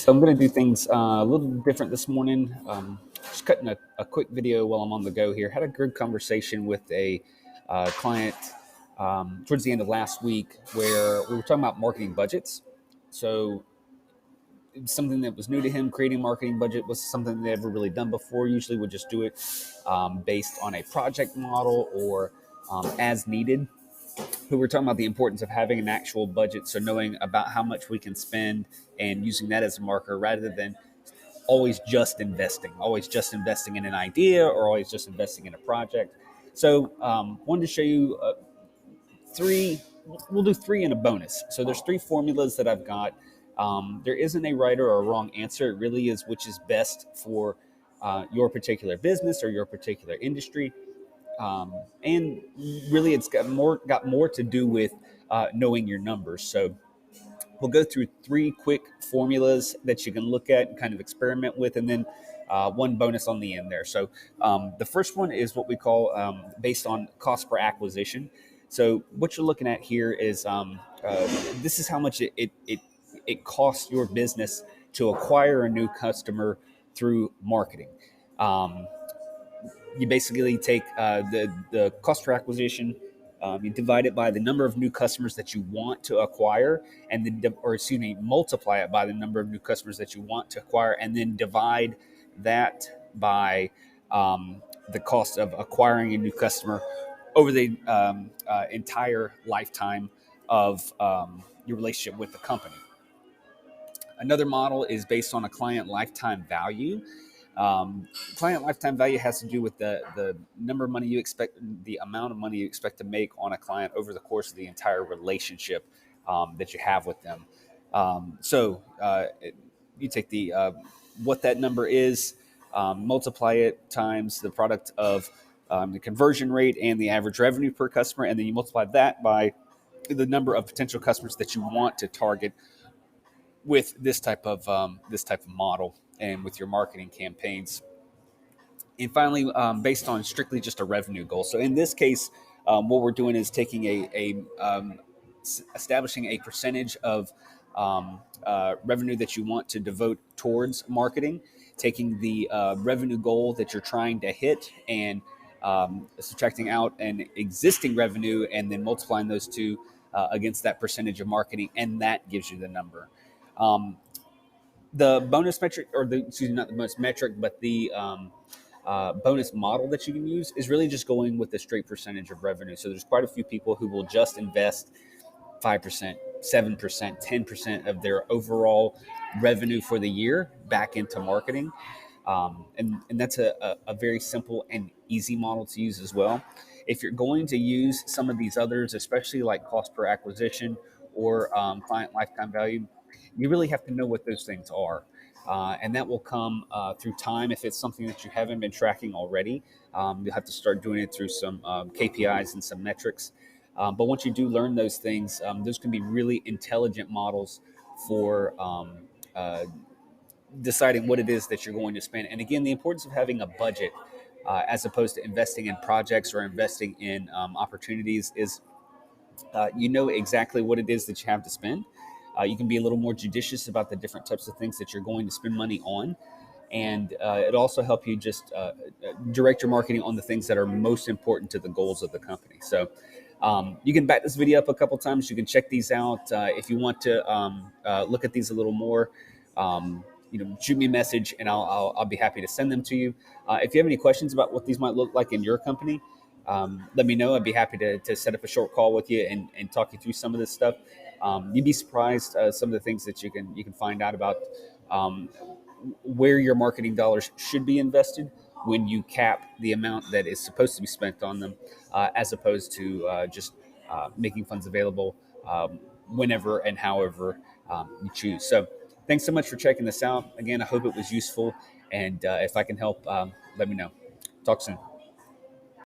So I'm going to do things a little different this morning. Just cutting a quick video while I'm on the go here. Had a good conversation with a client towards the end of last week where we were talking about marketing budgets. So something that was new to him. Creating marketing budget was something they never really done before. Usually would just do it based on a project model or as needed. Who we're talking about the importance of having an actual budget, so knowing about how much we can spend and using that as a marker rather than always just investing in an idea or always just investing in a project. So wanted to show you three. We'll do three in a bonus. So there's three formulas that I've got. There isn't a right or a wrong answer. It really is which is best for your particular business or your particular industry. And really, it's got more to do with knowing your numbers. So we'll go through three quick formulas that you can look at and kind of experiment with, and then one bonus on the end there. So the first one is what we call based on cost per acquisition. So what you're looking at here is this is how much it costs your business to acquire a new customer through marketing. Um, you basically take the cost per acquisition, you divide it by the number of new customers that you want to acquire, and then, or excuse me, multiply it by the number of new customers that you want to acquire, and then divide that by the cost of acquiring a new customer over the entire lifetime of your relationship with the company. Another model is based on a client lifetime value. Um, Client lifetime value has to do with the number of money you expect, the amount of money you expect to make on a client over the course of the entire relationship that you have with them. You take the what that number is, multiply it times the product of the conversion rate and the average revenue per customer, and then you multiply that by the number of potential customers that you want to target with this type of model and with your marketing campaigns. And finally, based on strictly just a revenue goal. So in this case, what we're doing is taking establishing a percentage of revenue that you want to devote towards marketing, taking the revenue goal that you're trying to hit and subtracting out an existing revenue and then multiplying those two against that percentage of marketing, and that gives you the number. Um, the bonus metric, or the excuse me, not the bonus metric, but the bonus model that you can use is really just going with the straight percentage of revenue. So there's quite a few people who will just invest 5%, 7%, 10% of their overall revenue for the year back into marketing. And that's a very simple and easy model to use as well. If you're going to use some of these others, especially like cost per acquisition or client lifetime value, you really have to know what those things are. And that will come through time. If it's something that you haven't been tracking already, you'll have to start doing it through some KPIs and some metrics. But once you do learn those things, those can be really intelligent models for deciding what it is that you're going to spend. And again, the importance of having a budget as opposed to investing in projects or investing in opportunities is you know exactly what it is that you have to spend. You can be a little more judicious about the different types of things that you're going to spend money on. And it also help you just direct your marketing on the things that are most important to the goals of the company. So you can back this video up a couple times. You can check these out if you want to look at these a little more. Shoot me a message and I'll be happy to send them to you. If you have any questions about what these might look like in your company, let me know. I'd be happy to set up a short call with you and talk you through some of this stuff. You'd be surprised some of the things that you can find out about um, where your marketing dollars should be invested when you cap the amount that is supposed to be spent on them, as opposed to just making funds available whenever and however you choose. So, thanks so much for checking this out. Again, I hope it was useful, and if I can help, let me know. Talk soon.